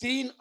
3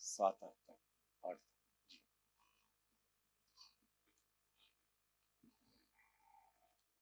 7 8।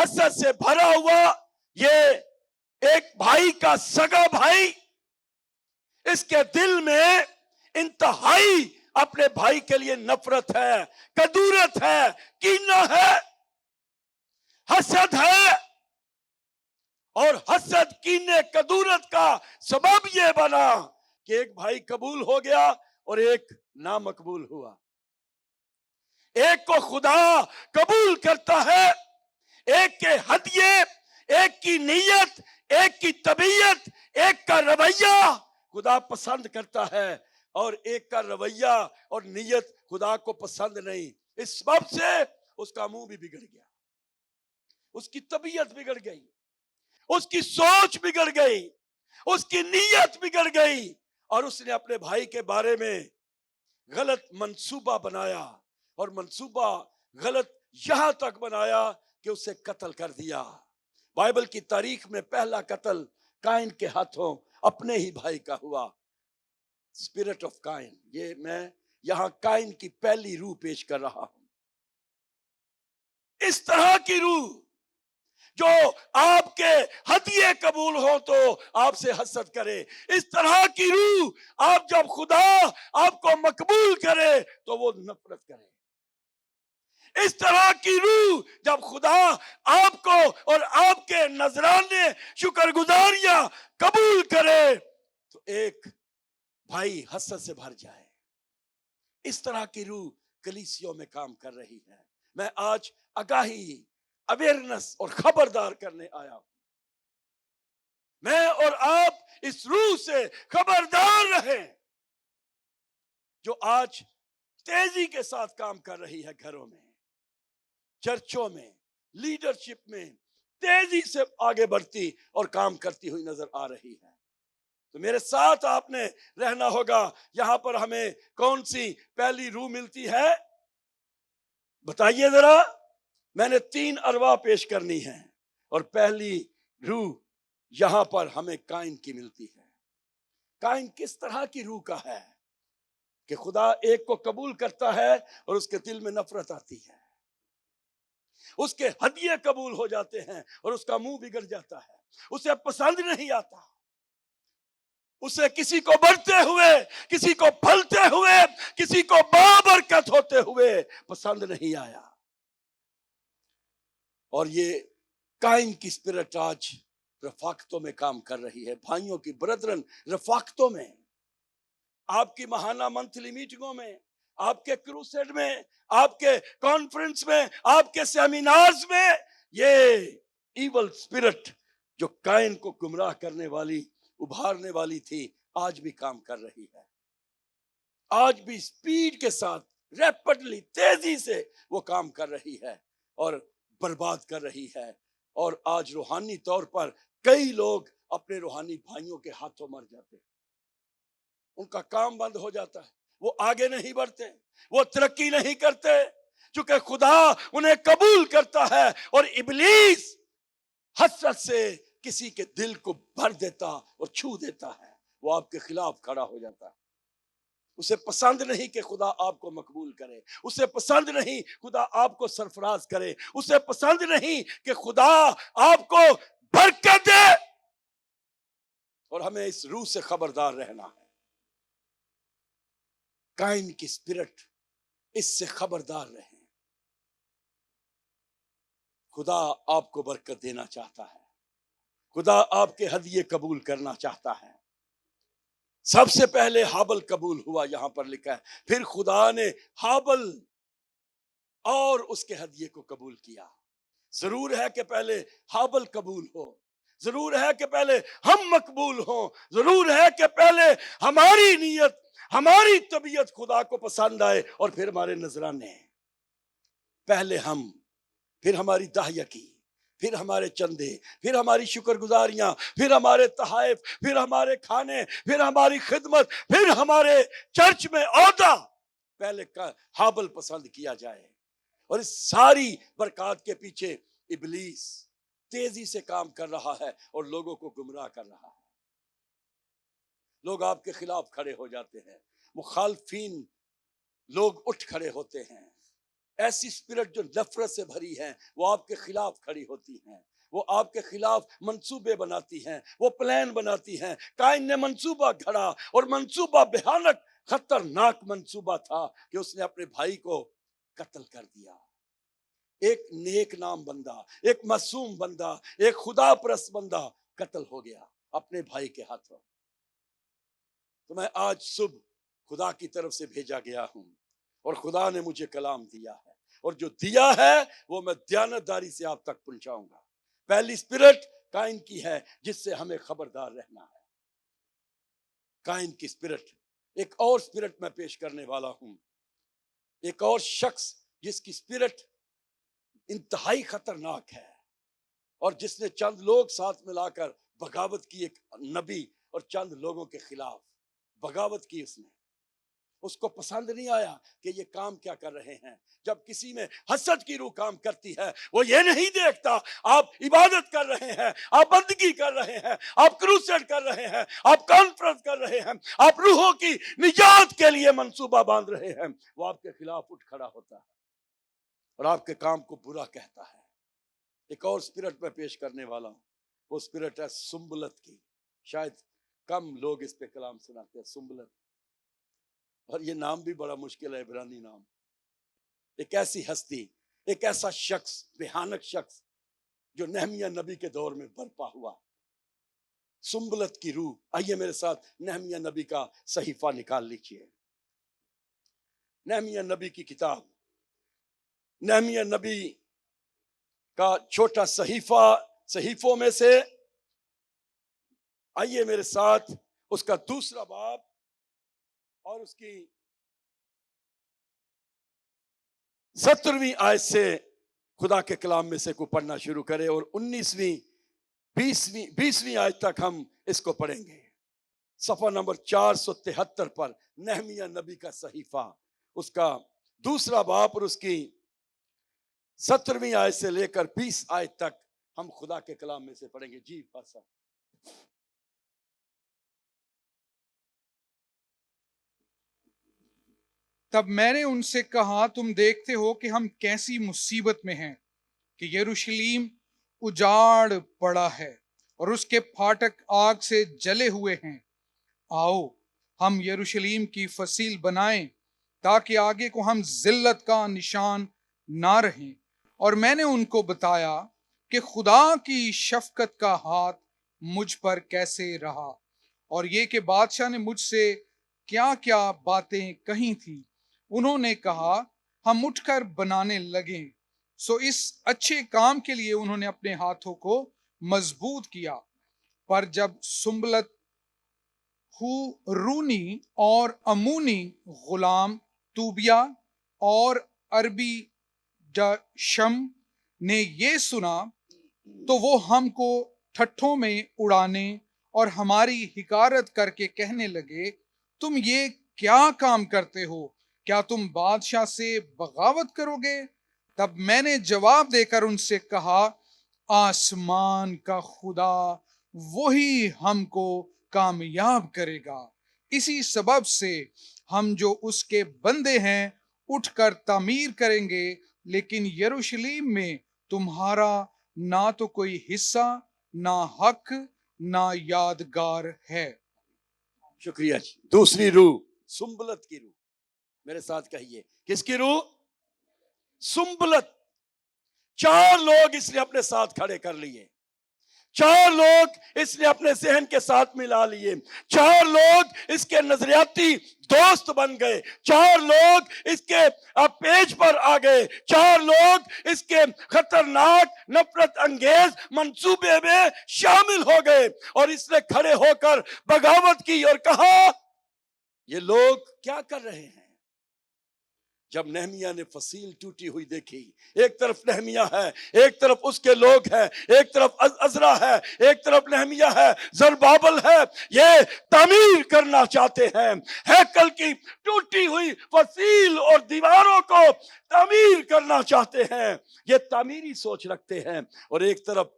حسد سے بھرا ہوا یہ ایک بھائی کا سگا بھائی، اس کے دل میں انتہائی اپنے بھائی کے لیے نفرت ہے، کدورت ہے، کینہ ہے، حسد ہے. اور حسد، کینے، کدورت کا سبب یہ بنا کہ ایک بھائی قبول ہو گیا اور ایک نامقبول ہوا. ایک کو خدا قبول کرتا ہے، ایک کے ہدیے، ایک کی نیت، ایک کی طبیعت، ایک کا رویہ خدا پسند کرتا ہے، اور ایک کا رویہ اور نیت خدا کو پسند نہیں. اس سبب سے اس کا منہ بھی بگڑ گیا، اس کی طبیعت بگڑ گئی، اس کی سوچ بگڑ گئی، اس کی نیت بگڑ گئی، اور اس نے اپنے بھائی کے بارے میں غلط منصوبہ بنایا، اور منصوبہ غلط یہاں تک بنایا کہ اسے قتل کر دیا. بائبل کی تاریخ میں پہلا قتل قائن کے ہاتھوں اپنے ہی بھائی کا ہوا. اسپرٹ آف قائن، یہ میں یہاں قائن کی پہلی روح پیش کر رہا ہوں. اس طرح کی روح جو آپ کے ہدیے قبول ہو تو آپ سے حسد کرے، اس طرح کی روح آپ جب خدا آپ کو مقبول کرے تو وہ نفرت کرے. اس طرح کی روح جب خدا آپ کو اور آپ کے نذرانے، شکر گزاریاں قبول کرے تو ایک بھائی حسد سے بھر جائے. اس طرح کی روح کلیسیوں میں کام کر رہی ہے. میں آج آگاہی، اویئرنس اور خبردار کرنے آیا ہوں. میں اور آپ اس روح سے خبردار رہیں جو آج تیزی کے ساتھ کام کر رہی ہے، گھروں میں، چرچوں میں، لیڈرشپ میں تیزی سے آگے بڑھتی اور کام کرتی ہوئی نظر آ رہی ہے. تو میرے ساتھ آپ نے رہنا ہوگا. یہاں پر ہمیں کون سی پہلی روح ملتی ہے بتائیے ذرا. میں نے 3 ارواح پیش کرنی ہے، اور پہلی روح یہاں پر ہمیں قائن کی ملتی ہے. قائن کس طرح کی روح کا ہے کہ خدا ایک کو قبول کرتا ہے اور اس کے دل میں نفرت آتی ہے، اس کے ہدیے قبول ہو جاتے ہیں اور اس کا منہ بگڑ جاتا ہے، اسے پسند نہیں آتا، اسے کسی کو بڑھتے ہوئے، کسی کو پھلتے ہوئے، کسی کو بابرکت ہوتے ہوئے پسند نہیں آیا. اور یہ قائن کی اسپرٹ آج رفاقتوں میں کام کر رہی ہے. بھائیوں کی، برادرن، رفاقتوں میں، آپ کی ماہانہ منتھلی میٹنگوں میں، آپ کے کروسیڈ میں، آپ کے کانفرنس میں، آپ کے سیمینارز میں، یہ ایول اسپرٹ جو قائن کو گمراہ کرنے والی، ابھارنے والی تھی، آج بھی کام کر رہی ہے. آج بھی سپیڈ کے ساتھ، ریپڈلی، تیزی سے وہ کام کر رہی ہے اور برباد کر رہی ہے. اور آج روحانی طور پر کئی لوگ اپنے روحانی بھائیوں کے ہاتھوں مر جاتے ہیں، ان کا کام بند ہو جاتا ہے، وہ آگے نہیں بڑھتے، وہ ترقی نہیں کرتے، چونکہ خدا انہیں قبول کرتا ہے. اور ابلیس حسرت سے کسی کے دل کو بھر دیتا اور چھو دیتا ہے، وہ آپ کے خلاف کھڑا ہو جاتا ہے. اسے پسند نہیں کہ خدا آپ کو مقبول کرے، اسے پسند نہیں خدا آپ کو سرفراز کرے، اسے پسند نہیں کہ خدا آپ کو برکت دے. اور ہمیں اس روح سے خبردار رہنا ہے. قائن کی اسپرٹ، اس سے خبردار رہیں. خدا آپ کو برکت دینا چاہتا ہے، خدا آپ کے ہدیے قبول کرنا چاہتا ہے. سب سے پہلے ہابل قبول ہوا، یہاں پر لکھا ہے. پھر خدا نے ہابل اور اس کے ہدیے کو قبول کیا. ضرور ہے کہ پہلے ہابل قبول ہو، ضرور ہے کہ پہلے ہم مقبول ہوں، ضرور ہے کہ پہلے ہماری نیت، ہماری طبیعت خدا کو پسند آئے، اور پھر ہمارے نذرانے. پہلے ہم، پھر ہماری داہیکی، پھر ہمارے چندے، پھر ہماری شکر گزاریاں، پھر ہمارے تحائف، پھر ہمارے کھانے، پھر ہماری خدمت، پھر ہمارے چرچ میں عہدہ. پہلے ہابل پسند کیا جائے. اور اس ساری برکات کے پیچھے ابلیس تیزی سے کام کر رہا ہے اور لوگوں کو گمراہ کر رہا ہے. لوگ آپ کے خلاف کھڑے ہو جاتے ہیں، مخالفین لوگ اٹھ کھڑے ہوتے ہیں. ایسی اسپرٹ جو نفرت سے بھری ہے وہ آپ کے خلاف کھڑی ہوتی ہیں، وہ آپ کے خلاف منصوبے بناتی ہیں، وہ پلان بناتی ہیں۔ قائن نے منصوبہ گھڑا اور منصوبہ بھیانک خطرناک منصوبہ تھا کہ اس نے اپنے بھائی کو قتل کر دیا۔ ایک نیک نام بندہ، ایک معصوم بندہ، ایک خدا پرست بندہ قتل ہو گیا اپنے بھائی کے ہاتھوں۔ تو میں آج صبح خدا کی طرف سے بھیجا گیا ہوں اور خدا نے مجھے کلام دیا ہے، اور جو دیا ہے وہ میں دیانتداری سے آپ تک پہنچاؤں گا۔ پہلی اسپرٹ قائن کی ہے جس سے ہمیں خبردار رہنا ہے، قائن کی اسپرٹ۔ ایک اور اسپرٹ میں پیش کرنے والا ہوں، ایک اور شخص جس کی اسپرٹ انتہائی خطرناک ہے اور جس نے چند لوگ ساتھ ملا کر بغاوت کی، ایک نبی اور چند لوگوں کے خلاف بغاوت کی۔ اس کو پسند نہیں آیا کہ یہ کام کیا کر رہے ہیں۔ جب کسی میں حسد کی روح کام کرتی ہے وہ یہ نہیں دیکھتا آپ عبادت کر رہے ہیں، آپ بندگی کر رہے ہیں، آپ کروسیڈ کر رہے ہیں، آپ کانفرنس کر رہے ہیں، آپ روحوں کی نجات کے لیے منصوبہ باندھ رہے ہیں، وہ آپ کے خلاف اٹھ کھڑا ہوتا ہے اور آپ کے کام کو برا کہتا ہے۔ ایک اور اسپرٹ میں پیش کرنے والا ہوں، وہ اسپرٹ ہے سنبلت کی۔ شاید کم لوگ اس پہ کلام سناتے ہیں، سنبلت، اور یہ نام بھی بڑا مشکل ہے، عبرانی نام۔ ایک ایسی ہستی، ایک ایسا شخص، بھیانک شخص جو نہمیہ نبی کے دور میں برپا ہوا، سنبلت کی روح۔ آئیے میرے ساتھ نہمیہ نبی کا صحیفہ نکال لیجیے، نہمیہ نبی کی کتاب، نہمیہ نبی کا چھوٹا صحیفہ، صحیفوں میں سے آئیے میرے ساتھ اس کا دوسرا باب اور اس کی 17ویں آیت سے خدا کے کلام میں سے کو پڑھنا شروع کرے اور 19ویں 20ویں آیت تک ہم اس کو پڑھیں گے۔ صفحہ نمبر 473 پر نہمیہ نبی کا صحیفہ، اس کا دوسرا باب اور اس کی 17ویں آیت سے لے کر 20 آیت تک ہم خدا کے کلام میں سے پڑھیں گے۔ جی پاسا۔ تب میں نے ان سے کہا، تم دیکھتے ہو کہ ہم کیسی مصیبت میں ہیں کہ یروشلیم اجاڑ پڑا ہے اور اس کے پھاٹک آگ سے جلے ہوئے ہیں۔ آؤ ہم یروشلیم کی فصیل بنائیں تاکہ آگے کو ہم ذلت کا نشان نہ رہیں۔ اور میں نے ان کو بتایا کہ خدا کی شفقت کا ہاتھ مجھ پر کیسے رہا، اور یہ کہ بادشاہ نے مجھ سے کیا کیا باتیں کہی تھیں۔ انہوں نے کہا، ہم اٹھ کر بنانے لگیں۔ سو اس اچھے کام کے لیے انہوں نے اپنے ہاتھوں کو مضبوط کیا۔ پر جب سنبلت، رونی اور امونی غلام توبیا اور عربی جشم نے یہ سنا تو وہ ہم کو ٹھٹھوں میں اڑانے اور ہماری حقارت کر کے کہنے لگے، تم یہ کیا کام کرتے ہو؟ کیا تم بادشاہ سے بغاوت کرو گے؟ تب میں نے جواب دے کر ان سے کہا، آسمان کا خدا وہی ہم کو کامیاب کرے گا۔ اسی سبب سے ہم جو اس کے بندے ہیں اٹھ کر تعمیر کریں گے، لیکن یروشلیم میں تمہارا نہ تو کوئی حصہ، نہ حق، نہ یادگار ہے۔ شکریہ جی۔ دوسری روح سنبلت کی روح، میرے ساتھ کہیے، کس کی روح؟ سنبلت۔ 4 لوگ اس نے اپنے ساتھ کھڑے کر لیے، 4 لوگ اس نے اپنے ذہن کے ساتھ ملا لیے، 4 لوگ اس کے نظریاتی دوست بن گئے، 4 لوگ اس کے پیج پر آ گئے، 4 لوگ اس کے خطرناک نفرت انگیز منصوبے میں شامل ہو گئے، اور اس نے کھڑے ہو کر بغاوت کی اور کہا، یہ لوگ کیا کر رہے ہیں؟ جب نہمیہ نے فصیل ٹوٹی ہوئی دیکھی، ایک طرف نہمیہ ہے، ایک طرف اس کے لوگ ہیں، ایک طرف عزرا ہے، ایک طرف نہمیہ ہے، زربابل ہے، یہ تعمیر کرنا چاہتے ہیں، ہیکل کی ٹوٹی ہوئی فصیل اور دیواروں کو تعمیر کرنا چاہتے ہیں، یہ تعمیری سوچ رکھتے ہیں، اور ایک طرف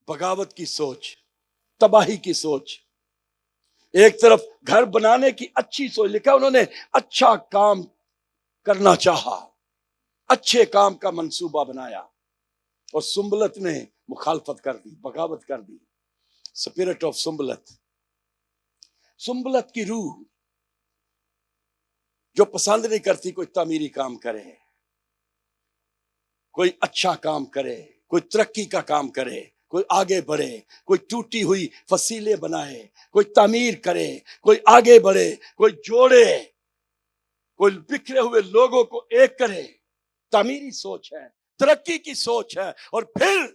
بغاوت کی سوچ، تباہی کی سوچ، ایک طرف گھر بنانے کی اچھی سوچ، لکھا انہوں نے اچھا کام کرنا چاہا، اچھے کام کا منصوبہ بنایا اور سنبلت نے مخالفت کر دی، بغاوت کر دی. اسپرٹ آف سنبلت، سنبلت کی روح جو پسند نہیں کرتی کوئی تعمیری کام کرے، کوئی اچھا کام کرے، کوئی ترقی کا کام کرے، کوئی آگے بڑھے، کوئی ٹوٹی ہوئی فصیلیں بنائے، کوئی تعمیر کرے، کوئی آگے بڑھے، کوئی جوڑے، کوئی بکھرے ہوئے لوگوں کو ایک کرے. تعمیری سوچ ہے، ترقی کی سوچ ہے، اور پھر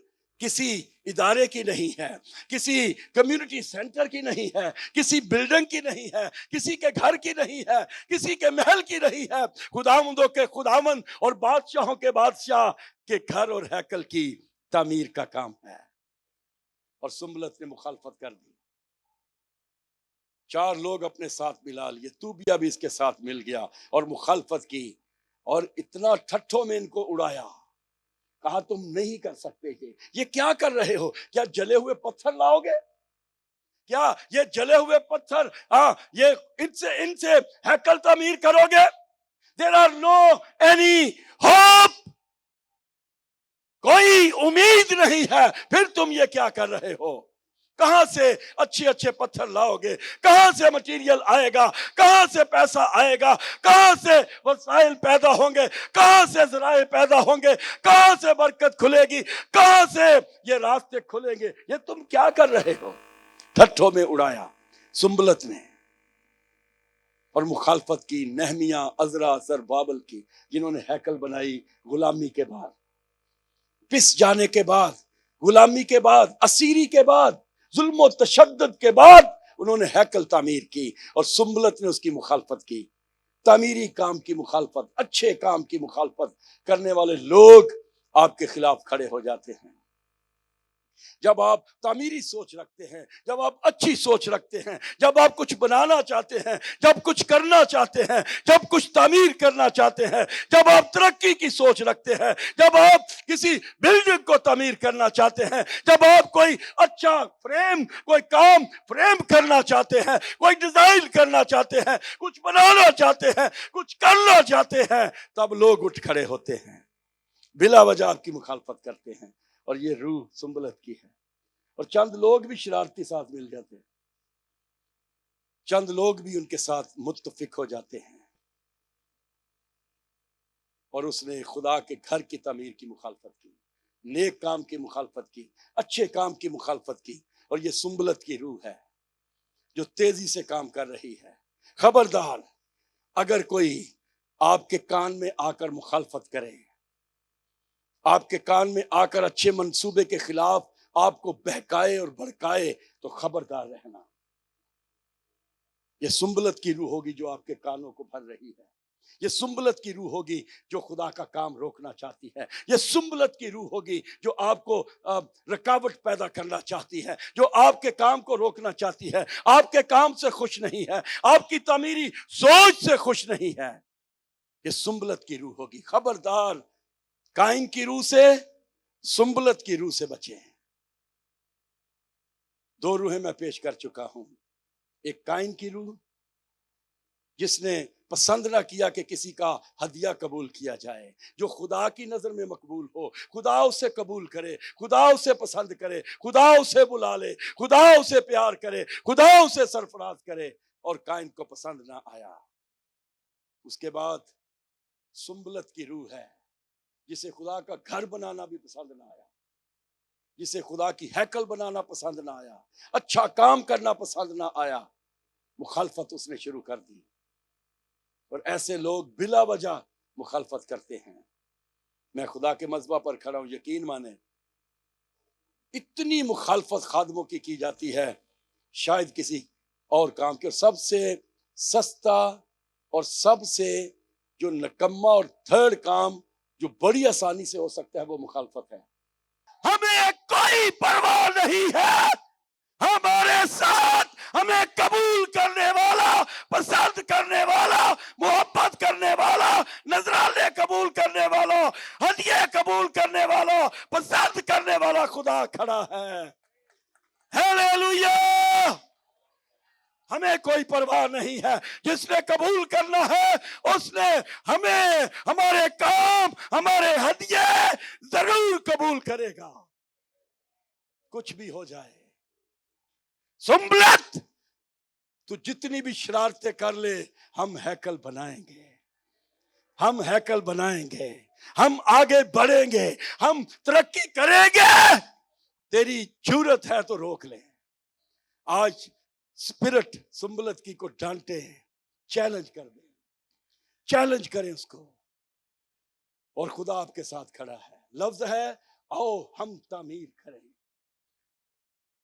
کسی ادارے کی نہیں ہے، کسی کمیونٹی سینٹر کی نہیں ہے، کسی بلڈنگ کی نہیں ہے، کسی کے گھر کی نہیں ہے، کسی کے محل کی نہیں ہے، خداوندوں کے خداوند اور بادشاہوں کے بادشاہ کے گھر اور ہیکل کی تعمیر کا کام ہے. اور سنبلت نے مخالفت کر دی. 4 لوگ اپنے ساتھ ملا لیے، توبیہ بھی اس کے ساتھ مل گیا اور مخالفت کی، اور اتنا ٹھٹھوں میں ان کو اڑایا. کہا تم نہیں کر سکتے، یہ کیا کر رہے ہو؟ کیا جلے ہوئے پتھر لاؤ گے؟ کیا یہ جلے ہوئے پتھر یہ ان سے ہیکل تعمیر کرو گے؟ There are no any hope. کوئی امید نہیں ہے. پھر تم یہ کیا کر رہے ہو؟ کہاں سے اچھے پتھر لاؤ گے؟ کہاں سے مٹیریل آئے گا؟ کہاں سے پیسہ آئے گا؟ کہاں سے وسائل پیدا ہوں گے؟ کہاں سے ذرائع پیدا ہوں گے؟ کہاں سے برکت کھلے گی؟ کہاں سے یہ راستے کھلیں گے؟ یہ تم کیا کر رہے ہو؟ ٹھٹھوں میں اڑایا سنبلت نے اور مخالفت کی. نہمیہ، عزرا، زربابل کی، جنہوں نے ہیکل بنائی غلامی کے بعد، پس جانے کے بعد، غلامی کے بعد، اسیری کے بعد، ظلم و تشدد کے بعد انہوں نے ہیکل تعمیر کی، اور سنبلت نے اس کی مخالفت کی. تعمیری کام کی مخالفت، اچھے کام کی مخالفت کرنے والے لوگ آپ کے خلاف کھڑے ہو جاتے ہیں. جب آپ تعمیری سوچ رکھتے ہیں، جب آپ اچھی سوچ رکھتے ہیں، جب آپ کچھ بنانا چاہتے ہیں، جب کچھ کرنا چاہتے ہیں، جب کچھ تعمیر کرنا چاہتے ہیں، جب آپ ترقی کی سوچ رکھتے ہیں، جب آپ کسی بلڈنگ کو تعمیر کرنا چاہتے ہیں، جب آپ کوئی اچھا کوئی کام فریم کرنا چاہتے ہیں، کوئی ڈیزائن کرنا چاہتے ہیں، کچھ بنانا چاہتے ہیں، کچھ کرنا چاہتے ہیں، تب لوگ اٹھ کھڑے ہوتے ہیں، بلا وجہ آپ کی مخالفت کرتے ہیں. اور یہ روح سنبلت کی ہے. اور چند لوگ بھی شرارتی ساتھ مل جاتے ہیں، چند لوگ بھی ان کے ساتھ متفق ہو جاتے ہیں، اور اس نے خدا کے گھر کی تعمیر کی مخالفت کی، نیک کام کی مخالفت کی، اچھے کام کی مخالفت کی. اور یہ سنبلت کی روح ہے جو تیزی سے کام کر رہی ہے. خبردار، اگر کوئی آپ کے کان میں آ کر مخالفت کرے، آپ کے کان میں آ کر اچھے منصوبے کے خلاف آپ کو بہکائے اور بھڑکائے، تو خبردار رہنا. یہ سنبلت کی روح ہوگی جو آپ کے کانوں کو بھر رہی ہے. یہ سنبلت کی روح ہوگی جو خدا کا کام روکنا چاہتی ہے. یہ سنبلت کی روح ہوگی جو آپ کو رکاوٹ پیدا کرنا چاہتی ہے، جو آپ کے کام کو روکنا چاہتی ہے، آپ کے کام سے خوش نہیں ہے، آپ کی تعمیری سوچ سے خوش نہیں ہے. یہ سنبلت کی روح ہوگی. خبردار، قائن کی روح سے، سنبلت کی روح سے بچیں. 2 روحیں میں پیش کر چکا ہوں. ایک قائن کی روح جس نے پسند نہ کیا کہ کسی کا ہدیہ قبول کیا جائے، جو خدا کی نظر میں مقبول ہو، خدا اسے قبول کرے، خدا اسے پسند کرے، خدا اسے بلا لے، خدا اسے پیار کرے، خدا اسے سرفراز کرے. اور قائن کو پسند نہ آیا. اس کے بعد سنبلت کی روح ہے جسے خدا کا گھر بنانا بھی پسند نہ آیا، جسے خدا کی ہیکل بنانا پسند نہ آیا، اچھا کام کرنا پسند نہ آیا. مخالفت اس نے شروع کر دی. اور ایسے لوگ بلا وجہ مخالفت کرتے ہیں. میں خدا کے مذبح پر کھڑا ہوں، یقین مانیں اتنی مخالفت خادموں کی جاتی ہے شاید کسی اور کام کی. اور سب سے سستا اور سب سے جو نکما اور تھرڈ کام جو بڑی آسانی سے ہو سکتا ہے وہ مخالفت ہے. ہمیں کوئی پرواہ نہیں ہے، ہمارے ساتھ ہمیں قبول کرنے والا، پسند کرنے والا، محبت کرنے والا، نذرانے قبول کرنے والا، ہدیے قبول کرنے والا، پسند کرنے والا خدا کھڑا ہے. ہیلیلویا. ہمیں کوئی پرواہ نہیں ہے. جس نے قبول کرنا ہے اس نے ہمیں، ہمارے کام، ہمارے ہدیے ضرور قبول کرے گا، کچھ بھی ہو جائے۔ سنبلت تو جتنی بھی شرارتیں کر لے، ہم ہیکل بنائیں گے، ہم ہیکل بنائیں گے، ہم آگے بڑھیں گے، ہم ترقی کریں گے۔ تیری جرت ہے تو روک لیں۔ آج اسپرٹ سنبلت کی کو ڈانٹے، چیلنج کر دیں، چیلنج کریں اس کو، اور خدا آپ کے ساتھ کھڑا ہے۔ لفظ ہے آؤ ہم تعمیر کریں،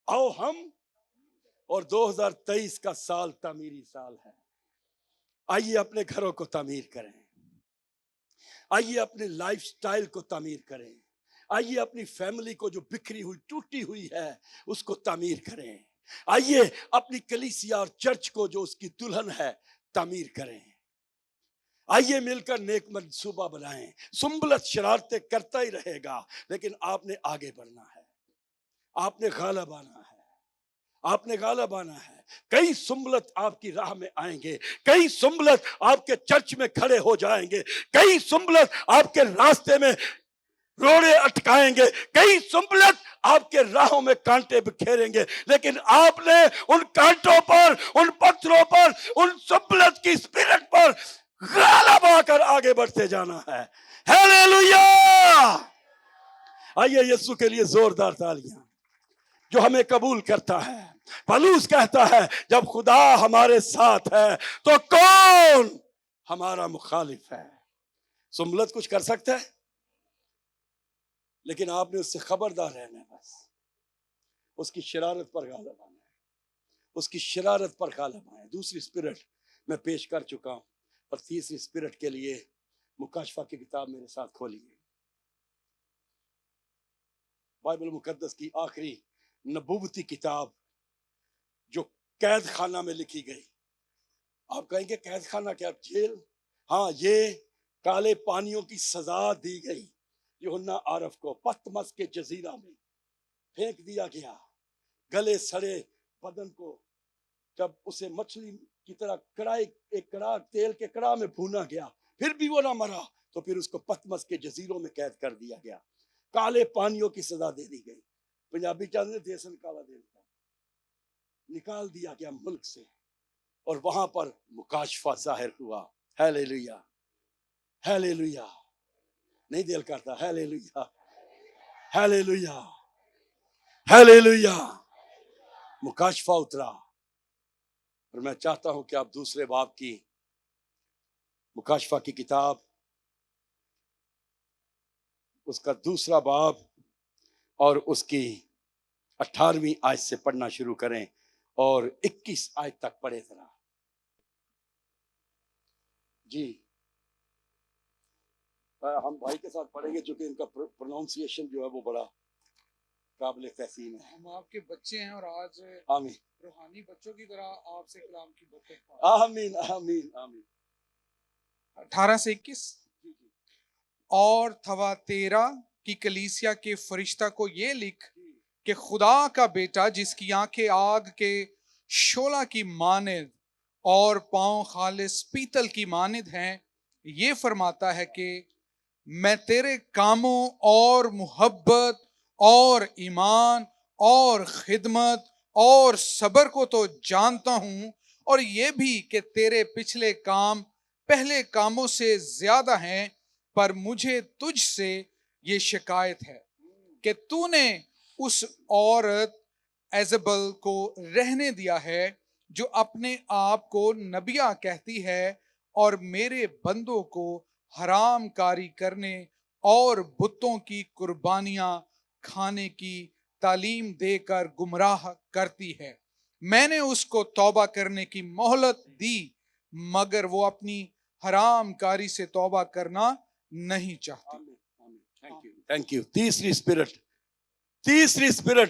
آؤ ہم، اور 2023 کا سال تعمیری سال ہے۔ آئیے اپنے گھروں کو تعمیر کریں، آئیے اپنے لائف سٹائل کو تعمیر کریں، آئیے اپنی فیملی کو جو بکھری ہوئی ٹوٹی ہوئی ہے اس کو تعمیر کریں، آئیے اپنی کلیسیا اور چرچ کو جو اس کی دلہن ہے تعمیر کریں، آئیے مل کر نیک منصوبہ بنائیں۔ سنبلت شرارتیں کرتا ہی رہے گا، لیکن آپ نے آگے بڑھنا ہے، آپ نے غالب آنا ہے، آپ نے غالب آنا ہے۔ کئی سنبلت آپ کی راہ میں آئیں گے، کئی سنبلت آپ کے چرچ میں کھڑے ہو جائیں گے، کئی سنبلت آپ کے راستے میں روڑے اٹکائیں گے، کئی سنبلت آپ کے راہوں میں کانٹے بکھیریں گے، لیکن آپ نے ان کانٹوں پر، ان پتھروں پر، ان سنبلت کی اسپرٹ پر غالب آ کر آگے بڑھتے جانا ہے۔ ہیلیلویا! آئیے یسوع کے لیے زوردار تالیاں۔ جو ہمیں قبول کرتا ہے، پولس کہتا ہے جب خدا ہمارے ساتھ ہے تو کون ہمارا مخالف ہے؟ سنبلت کچھ کر سکتا ہے، لیکن آپ نے اس سے خبردار رہنا ہے، بس اس کی شرارت پر غالب آنا ہے، اس کی شرارت پر غالب آنا ہے۔ دوسری اسپرٹ میں پیش کر چکا ہوں، اور تیسری اسپرٹ کے لیے مکاشفہ کی کتاب میرے ساتھ کھولیے، بائبل مقدس کی آخری نبوتی کتاب جو قید خانہ میں لکھی گئی۔ آپ کہیں گے قید خانہ کیا؟ جیل؟ ہاں، یہ کالے پانیوں کی سزا دی گئی یوحنا عارف کو۔ پتمس کے جزیرہ میں پھینک دیا گیا، گلے سڑے بدن کو جب اسے مچھلی کی طرح ایک کڑاہ تیل کے کڑاہ میں بھونا گیا، پھر بھی وہ نہ مرا، تو پھر اس کو پتمس کے جزیروں میں قید کر دیا گیا، کالے پانیوں کی سزا دے دی گئی۔ پنجابی چاہتے دیسن کالا دے دیا، نکال دیا گیا ملک سے، اور وہاں پر مکاشفہ ظاہر ہوا۔ ہیلیلویا، ہیلیلویا، نہیں دل کرتا، ہیلیلویا، ہیلیلویا، ہیلیلویا، مکاشفہ اترا۔ اور میں چاہتا ہوں کہ آپ دوسرے باب کی مکاشفہ کی کتاب، اس کا دوسرا باب اور اس کی 18ویں آیت سے پڑھنا شروع کریں اور 21 آیت تک پڑھے ذرا۔ جی ہم بھائی کے ساتھ پڑھیں گے، چونکہ ان کا پروننسیشن جو ہے وہ بڑا قابل تحسین ہے۔ ہم آپ کے بچے ہیں اور آج آمین، روحانی بچوں کی طرح آپ سے کلام کی برکت پائیں۔ آمین، آمین، آمین۔ 18 سے 21۔ اور تھواتیرا کی کلیسیا کے فرشتہ کو یہ لکھ کہ خدا کا بیٹا جس کی آنکھیں آگ کے شعلہ کی مانند اور پاؤں خالص پیتل کی مانند ہیں، یہ فرماتا ہے کہ میں تیرے کاموں اور محبت اور ایمان اور خدمت اور صبر کو تو جانتا ہوں، اور یہ بھی کہ تیرے پچھلے کام پہلے کاموں سے زیادہ ہیں، پر مجھے تجھ سے یہ شکایت ہے کہ تو نے اس عورت ایزبل کو رہنے دیا ہے جو اپنے آپ کو نبیہ کہتی ہے اور میرے بندوں کو حرام کاری کرنے اور بتوں کی قربانیاں کھانے کی تعلیم دے کر گمراہ کرتی ہے۔ میں نے اس کو توبہ کرنے کی مہلت دی، مگر وہ اپنی حرام کاری سے توبہ کرنا نہیں چاہتی۔ Thank you. تیسری اسپرٹ،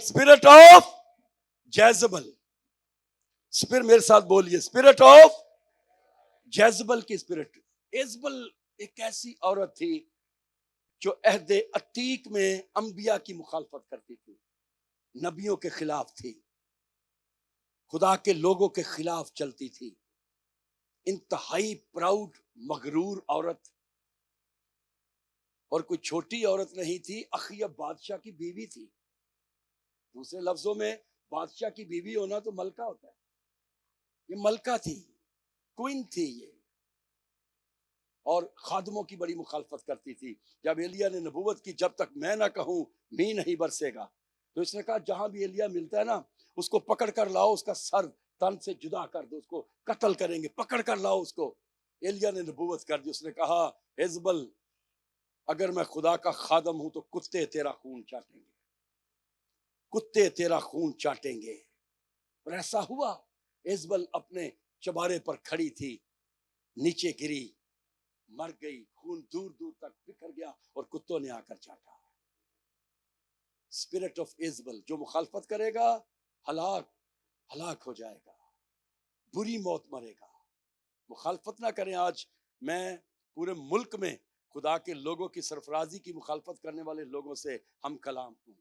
اسپرٹ آف جیزبل۔ میرے ساتھ بولیے، اسپرٹ آف جیزبل کی اسپرٹ۔ ایزبل ایک ایسی عورت تھی جو عہد عتیق میں انبیاء کی مخالفت کرتی تھی، نبیوں کے خلاف تھی، خدا کے لوگوں کے خلاف چلتی تھی، انتہائی پراؤڈ، مغرور عورت، اور کوئی چھوٹی عورت نہیں تھی، اخیب بادشاہ کی بیوی تھی. دوسرے لفظوں میں بادشاہ کی بیوی ہونا تو ملکہ ہوتا ہے. یہ ملکہ تھی، کوئن تھی یہ، اور خادموں کی بڑی مخالفت کرتی تھی. جب ایلیا نے نبوت کی جب تک میں نہ کہوں می نہیں برسے گا، تو اس نے کہا جہاں بھی ایلیا ملتا ہے نا اس کو پکڑ کر لاؤ، اس کا سر تن سے جدا کر دو، اس کو قتل کریں گے، پکڑ کر لاؤ اس کو. ایلیا نے نبوت کر دی. اس نے کہا حزبل، اگر میں خدا کا خادم ہوں تو کتے تیرا خون چاٹیں گے، کتے تیرا خون چاٹیں گے. اور ایسا ہوا. ایزبل اپنے چبارے پر کھڑی تھی، نیچے گری، مر گئی، خون دور دور تک بکھر گیا اور کتوں نے آ کر چاٹا. اسپرٹ آف ایزبل، جو مخالفت کرے گا ہلاک ہو جائے گا، بری موت مرے گا. مخالفت نہ کریں. آج میں پورے ملک میں خدا کے لوگوں کی سرفرازی کی مخالفت کرنے والے لوگوں سے ہم کلام ہوں.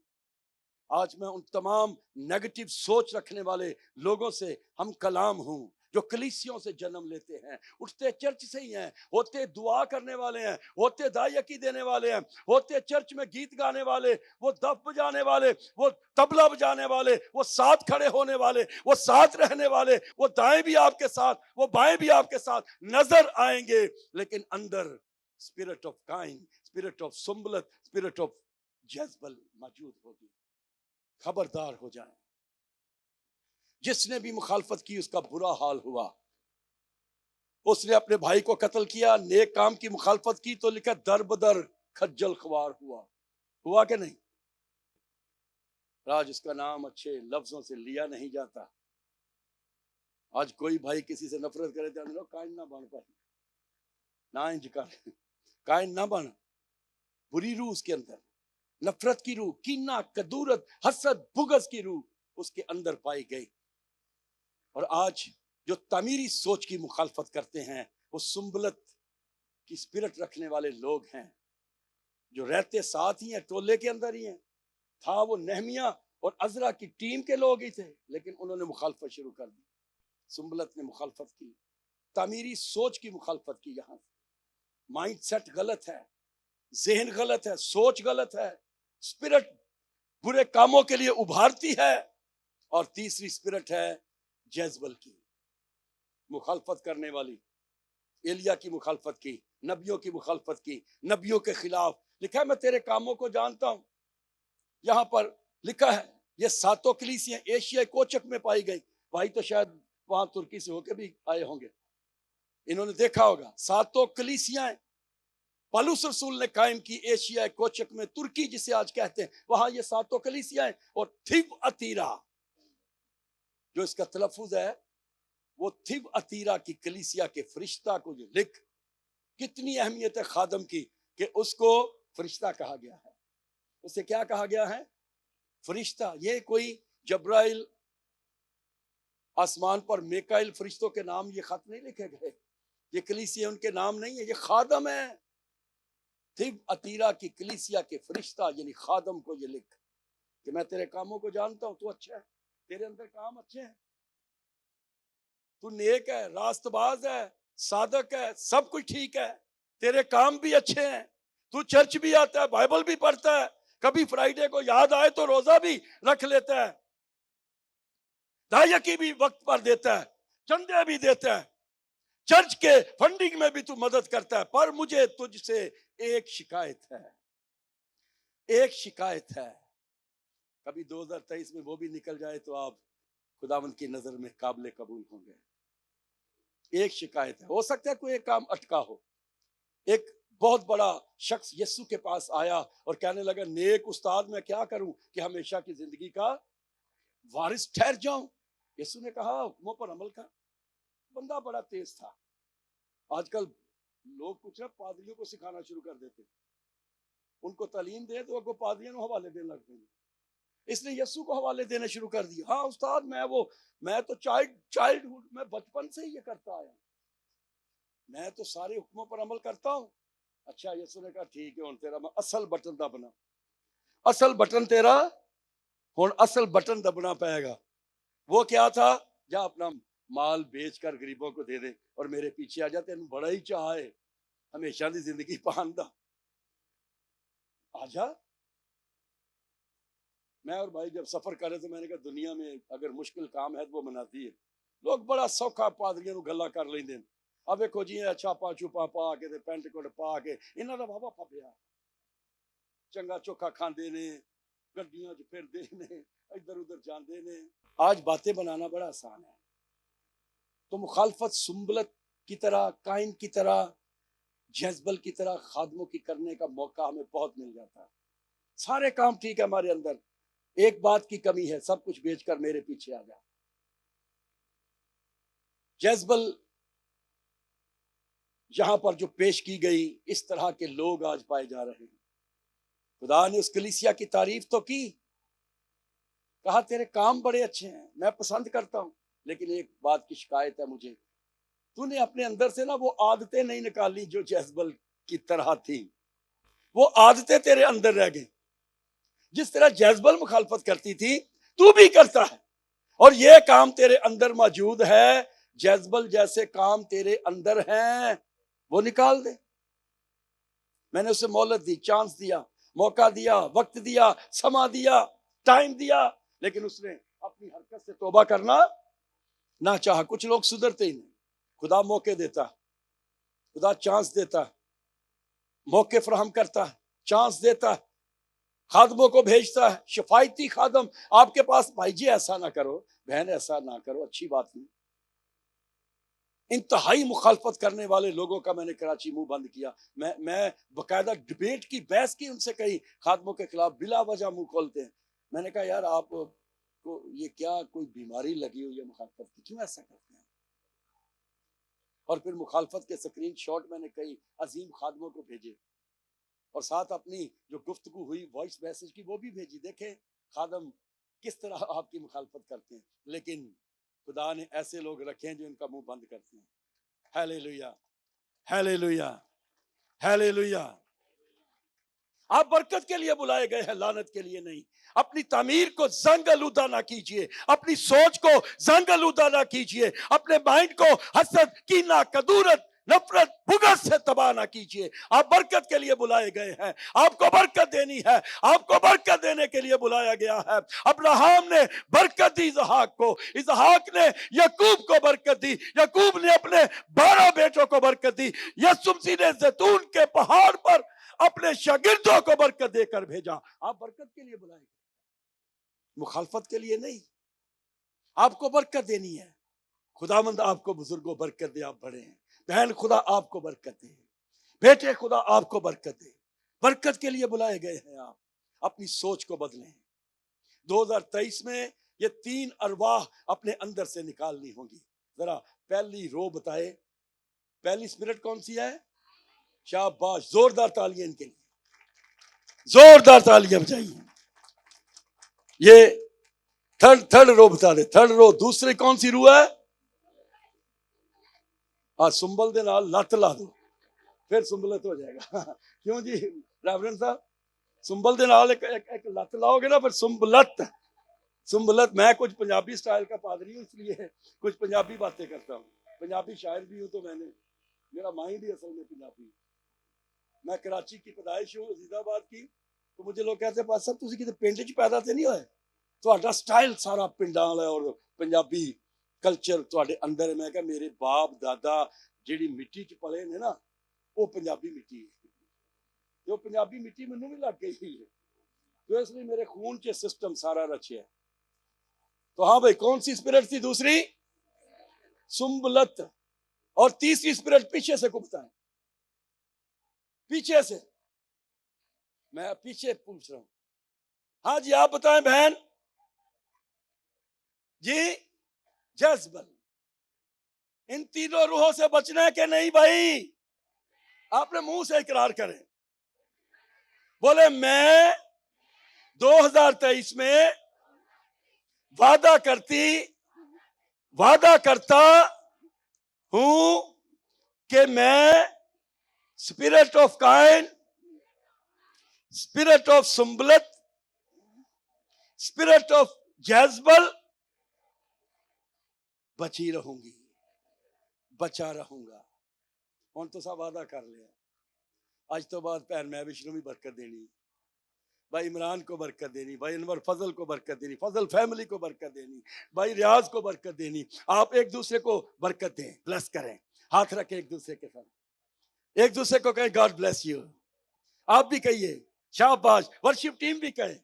آج میں ان تمام نیگیٹو سوچ رکھنے والے لوگوں سے ہم کلام ہوں جو کلیسیوں سے جنم لیتے ہیں، اٹھتے چرچ سے ہی ہیں، ہوتے دعا کرنے والے ہیں، ہوتے دائیکی دینے والے ہیں، ہوتے چرچ میں گیت گانے والے، وہ دف بجانے والے، وہ طبلہ بجانے والے، وہ ساتھ کھڑے ہونے والے، وہ ساتھ رہنے والے، وہ دائیں بھی آپ کے ساتھ، وہ بائیں بھی آپ کے ساتھ نظر آئیں گے، لیکن اندر اسپرٹ آف کائن، اسپرٹ آف سنبلت، اسپرٹ آف جذبل موجود ہوگی. خبردار ہو جائیں. جس نے بھی مخالفت کی اس کا برا حال ہوا. اس نے اپنے بھائی کو قتل کیا، نیک کام کی مخالفت کی تو لکھا در بدر کھجل خوار ہوا کہ نہیں؟ آج اس کا نام اچھے لفظوں سے لیا نہیں جاتا. آج کوئی بھائی کسی سے نفرت کرے تو کائن نہ بن پائے، نہ انج کر، کائن نہ بن. بری روح اس کے اندر، نفرت کی روح، کینہ، کدورت، حسد، بغض کی روح اس کے اندر پائی گئی. اور آج جو تعمیری سوچ کی مخالفت کرتے ہیں وہ سنبلت کی اسپرٹ رکھنے والے لوگ ہیں، جو رہتے ساتھ ہی ہیں، ٹولے کے اندر ہی ہیں. تھا وہ نہمیہ اور عزرا کی ٹیم کے لوگ ہی تھے، لیکن انہوں نے مخالفت شروع کر دی. سنبلت نے مخالفت کی، تعمیری سوچ کی مخالفت کی. یہاں مائنڈ سیٹ غلط ہے، ذہن غلط ہے، سوچ غلط ہے. اسپرٹ برے کاموں کے لیے ابھارتی ہے. اور تیسری اسپرٹ ہے جیزبل کی، مخالفت کرنے والی. ایلیا کی مخالفت کی، نبیوں کی مخالفت کی، نبیوں کے خلاف. لکھا ہے میں تیرے کاموں کو جانتا ہوں. یہاں پر لکھا ہے یہ ساتوں کلیسیاں ایشیا کوچک میں پائی گئی. بھائی تو شاید وہاں ترکی سے ہو کے بھی آئے ہوں گے، انہوں نے دیکھا ہوگا. ساتوں کلیسیاں پالوس رسول نے قائم کی ایشیا کوچک میں، ترکی جسے آج کہتے ہیں، وہاں یہ ساتوں کلیسیاں. اور تھیب اتیرا جو اس کا تلفظ ہے، وہ تھیب اتیرا کی کلیسیا کے فرشتہ کو جو لکھ، کتنی اہمیت ہے خادم کی کہ اس کو فرشتہ کہا گیا ہے. اسے کیا کہا گیا ہے؟ فرشتہ. یہ کوئی جبرائیل، آسمان پر میکائل فرشتوں کے نام یہ خط نہیں لکھے گئے، یہ کلیسیا ان کے نام نہیں ہے، یہ خادم ہے. تھیب اتیرا کی کلیسیا کے فرشتہ یعنی خادم کو یہ لکھ کہ میں تیرے کاموں کو جانتا ہوں، تو اچھا ہے، تیرے اندر کام اچھے ہیں، تو نیک ہے، راست باز ہے، صادق ہے، سب کچھ ٹھیک ہے، تیرے کام بھی اچھے ہیں، تو چرچ بھی آتا ہے، بائبل بھی پڑھتا ہے، کبھی فرائیڈے کو یاد آئے تو روزہ بھی رکھ لیتا ہے، دائیکی بھی وقت پر دیتا ہے، چندے بھی دیتا ہے، چرچ کے فنڈنگ میں بھی تو مدد کرتا ہے. پر مجھے تجھ سے ایک شکایت ہے، ایک شکایت ہے. کبھی 2023 میں وہ بھی نکل جائے تو آپ خداوند کی نظر میں قابل قبول ہوں گے. ایک شکایت ہے. ہو سکتا ہے کوئی ایک کام اٹکا ہو. ایک بہت بڑا شخص یسو کے پاس آیا اور کہنے لگا نیک استاد میں کیا کروں کہ ہمیشہ کی زندگی کا وارث ٹھہر جاؤں. یسو نے کہا حکموں پر عمل کر. بندہ بڑا تیز تھا. آج کل لوگ کچھ نہ پادریوں کو سکھانا شروع کر دیتے، ان کو تعلیم دے تو وہ پادریوں کو حوالے دینے لگ گئے. اس نے یسو کو حوالے دینا شروع کر دیا. ہاں استاد میں تو چائلڈہڈ میں بچپن سے ہی یہ کرتا آیا ہوں، میں تو سارے حکموں پر عمل کرتا ہوں. اچھا یسو نے کہا ٹھیک ہے، ہن تیرا میں اصل بٹن دبنا، اصل بٹن تیرا ہن اصل بٹن دبنا پائے گا. وہ کیا تھا؟ جا اپنا مال بیچ کر غریبوں کو دے دے اور میرے پیچھے آ جا، تینوں بڑا ہی چاہ ہے ہمیشہ دی زندگی پان دا. آجا. میں اور بھائی جب سفر کرے تو میں نے کہا دنیا میں اگر مشکل کام ہے تو وہ مناتی ہے. لوگ بڑا سوکھا پادریاں نو گلا کر لیندے. اب ویکھو جی چھاپا چوپا پا کے تے پینٹ کوٹ پا کے انہاں دا بابا پھبیا چنگا چوکھا کھاندے نے, گڈیاں چ پھردے نے, ادھر ادھر جاندے نے. آج باتیں بنانا بڑا آسان ہے. تو مخالفت سنبلت کی طرح, قائن کی طرح, جیزبل کی طرح خادموں کی کرنے کا موقع ہمیں بہت مل جاتا ہے. سارے کام ٹھیک ہے ہمارے اندر, ایک بات کی کمی ہے, سب کچھ بیچ کر میرے پیچھے آ جا. جیزبل یہاں پر جو پیش کی گئی, اس طرح کے لوگ آج پائے جا رہے ہیں. خدا نے اس کلیسیا کی تعریف تو کی, کہا تیرے کام بڑے اچھے ہیں, میں پسند کرتا ہوں, لیکن ایک بات کی شکایت ہے مجھے, تو نے اپنے اندر سے نا وہ عادتیں نہیں نکالی جو جیزبل کی طرح تھی. وہ عادتیں تیرے اندر رہ گئی. جس طرح جیزبل مخالفت کرتی تھی تو بھی کرتا ہے, اور یہ کام تیرے اندر موجود ہے. جیزبل جیسے کام تیرے اندر ہیں وہ نکال دے. میں نے اسے مہلت دی, چانس دیا, موقع دیا, وقت دیا, سما دیا, ٹائم دیا, لیکن اس نے اپنی حرکت سے توبہ کرنا نہ چاہا. کچھ لوگ سدھرتے ہی نہیں. خدا موقع دیتا, خدا چانس دیتا, موقع فراہم کرتا, چانس دیتا, خادموں کو بھیجتا ہے, شفایتی خادم آپ کے پاس. بھائی جی ایسا نہ کرو, بہن ایسا نہ کرو, اچھی بات نہیں. انتہائی مخالفت کرنے والے لوگوں کا میں نے کراچی منہ بند کیا. میں باقاعدہ ڈبیٹ کی, بحث کی ان سے, کئی خادموں کے خلاف بلا وجہ منہ کھولتے ہیں. میں نے کہا یار آپ کو یہ کیا کوئی بیماری لگی ہوئی ہے مخالفت کی, کیوں ایسا کرتے ہیں؟ اور پھر مخالفت کے سکرین شاٹ میں نے کئی عظیم خادموں کو بھیجے, اور ساتھ اپنی جو گفتگو ہوئی وائس میسج کی وہ بھی بھیجی. دیکھیں خادم کس طرح آپ کی مخالفت کرتے ہیں, لیکن خدا نے ایسے لوگ رکھے ہیں جو ان کا منہ بند کرتے ہیں. Hallelujah, hallelujah, hallelujah. آپ برکت کے لیے بلائے گئے ہیں, لعنت کے لیے نہیں. اپنی تعمیر کو زنگ آلودہ نہ کیجیے, اپنی سوچ کو زنگ آلودہ نہ کیجیے, اپنے مائنڈ کو حسد, کینہ, کدورت, نفرت, بغض سے تباہ نہ کیجیے. آپ برکت کے لیے بلائے گئے ہیں, آپ کو برکت دینی ہے, آپ کو برکت دینے کے لیے بلایا گیا ہے. ابراہیم نے برکت دی اسحاق کو, اسحاق نے یعقوب کو برکت دی, یعقوب نے اپنے 12 بیٹوں کو برکت دی. یسوع مسیح نے زیتون کے پہاڑ پر اپنے شاگردوں کو برکت دے کر بھیجا. آپ برکت کے لیے بلائے گئے, مخالفت کے لیے نہیں. آپ کو برکت دینی ہے. خداوند آپ کو بزرگوں برکت دے, آپ بڑے ہیں. بہن خدا آپ کو برکت دے, بیٹے خدا آپ کو برکت دے. برکت کے لیے بلائے گئے ہیں. آپ اپنی سوچ کو بدلیں. 2023 میں یہ 3 ارواح اپنے اندر سے نکالنی ہوں گی. ذرا پہلی رو بتائے, پہلی اسپرٹ کون سی ہے؟ شاباش, زوردار تالیاں ان کے لیے, زوردار تالیاں بجائیے. یہ تھرڈ رو بتا دے, تھرڈ رو. دوسری کون سی رو ہے؟ سنبل دے نال لت لا دو, پھر سنبلت ہو جائے گا. کیوں جی ریورنڈ صاحب؟ سنبل دے نال ایک لت لاؤ گے نا, پھر سنبلت. سنبلت. میں کچھ پنجابی سٹائل کا پادری ہوں, اس لیے کچھ پنجابی باتیں کرتا ہوں. پنجابی شاعر بھی ہوں, تو میرا مائنڈ ہی اصل میں پنجابی. میں کراچی کی پیدائش ہوں, عزیز آباد کی. تو مجھے لوگ کہتے ہیں پاس صاحب تسی کتے پنڈ چ پیدا تے نہیں ہوئے, تہاڈا سٹائل سارا پنڈاں والا اور پنجابی کلچر تہاڈے اندر ہے. میں کہا میرے باپ دادا جیڑی مٹی چ پلے نے نا, وہ پنجابی مٹی ہے. جو پنجابی مٹی مینوں بھی لگ گئی ہے, تو اس لیے میرے خون چ سسٹم سارا رچیا ہے. تو ہاں بھائی, کون سی اسپرٹ تھی دوسری؟ سنبلت. اور تیسری اسپرٹ پیچھے سے کبتا ہے, پیچھے سے. میں پیچھے پوچھ رہا ہوں. ہاں جی آپ بتائیں بہن جی. جذبل. ان تینوں روحوں سے بچنا ہے کہ نہیں بھائی؟ آپ نے منہ سے اقرار کریں, بولے میں 2023 میں وعدہ کرتا ہوں کہ میں اسپرٹ آف کائن, اسپرٹ آف سنبلت, اسپرٹ آف جیزبل بچی رہوں گی, بچا رہوں گا. ہوں تو سب وعدہ کر لیا, اج تو بعد پہن میں وشنو بھی برکت دینی. بھائی عمران کو برکت دینی، بھائی انور فضل کو برکت دینی، فضل فیملی کو برکت دینی، بھائی ریاض کو برکت دینی. آپ ایک دوسرے کو برکت دیں، بلیس کریں. ہاتھ رکھیں ایک دوسرے کے ساتھ، ایک دوسرے کو کہیں گاڈ بلیس یو. آپ بھی کہیے شاباش. ورشپ ٹیم بھی کہیں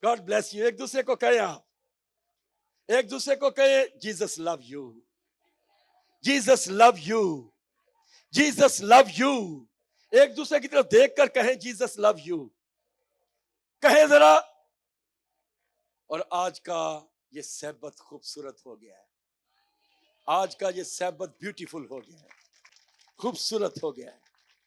گاڈ بلیس یو. ایک دوسرے کو کہیں، آپ ایک دوسرے کو کہیں Jesus love you, Jesus love you, Jesus love you. ایک دوسرے کی طرف دیکھ کر کہیں جیسس لو یو، کہیں ذرا. اور آج کا یہ سبت خوبصورت ہو گیا ہے، آج کا یہ سبت بیوٹیفل ہو گیا ہے، خوبصورت ہو گیا ہے.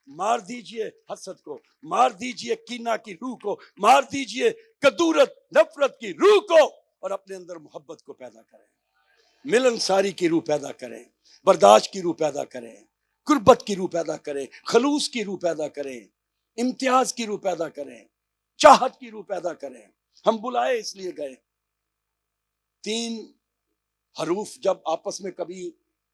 مار دیجئے حسد کو، مار دیجئے کینہ کی روح کو، مار دیجئے کدورت نفرت کی روح کو، اور اپنے اندر محبت کو پیدا کریں، ملنساری کی روح پیدا کریں، برداشت کی روح پیدا کریں، قربت کی روح پیدا کریں، خلوص کی روح پیدا کریں، امتیاز کی روح پیدا کریں، چاہت کی روح پیدا کریں. ہم بلائے اس لیے گئے. 3 حروف جب آپس میں کبھی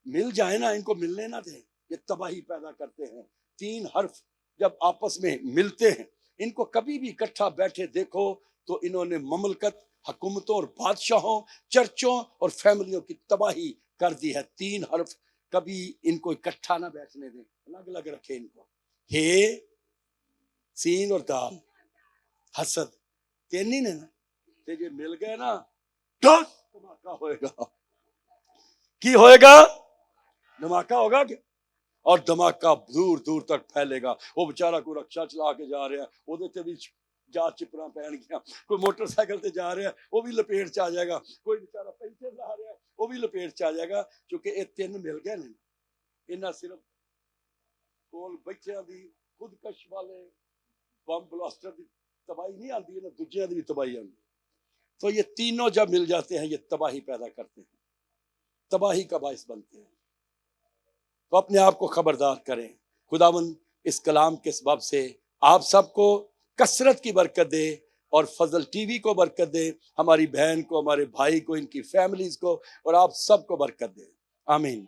مل جائیں نا، ان کو ملنے نہ دیں، یہ تباہی پیدا کرتے ہیں. 3 حرف جب آپس میں ملتے ہیں، ان کو کبھی بھی اکٹھا بیٹھے دیکھو تو انہوں نے مملکت، حکومتوں اور بادشاہوں، چرچوں اور فیملیوں کی تباہی کر دی ہے. 3 حرف کبھی ان کو اکٹھا نہ بیٹھنے دیں، الگ الگ رکھیں ان کو. ہے، سین اور دال. حسد 3 نہیں نا، تے جے مل گئے نا ٹھوس دھماکہ ہوئے گا. کی ہوئے گا؟ دھماکہ ہوگا کہ، اور دھماکہ دور دور تک پھیلے گا. وہ بیچارہ کو رکشا چلا کے جا رہا ہے، وہ تے بھی جا چپڑا پہن گیا. کوئی موٹر سائیکل تے جا رہا ہے، وہ بھی لپیٹ چ آ جائے گا. کوئی بیچارہ پیسے لا رہا ہے، وہ بھی لپیٹ چ آ جائے گا. کیونکہ یہ 3 مل گئے نہیں. انہاں صرف کول بچیاں دی خودکش والے بم بلاسٹر دی تباہی نہیں آتی ہے، دوجیاں دی بھی تباہی آتی. تو یہ تینوں جب مل جاتے ہیں، یہ تباہی پیدا کرتے ہیں، تباہی کا باعث بنتے ہیں. تو اپنے آپ کو خبردار کریں. خداوند اس کلام کے سبب سے آپ سب کو کثرت کی برکت دے، اور فضل ٹی وی کو برکت دے، ہماری بہن کو، ہمارے بھائی کو، ان کی فیملیز کو، اور آپ سب کو برکت دے. آمین.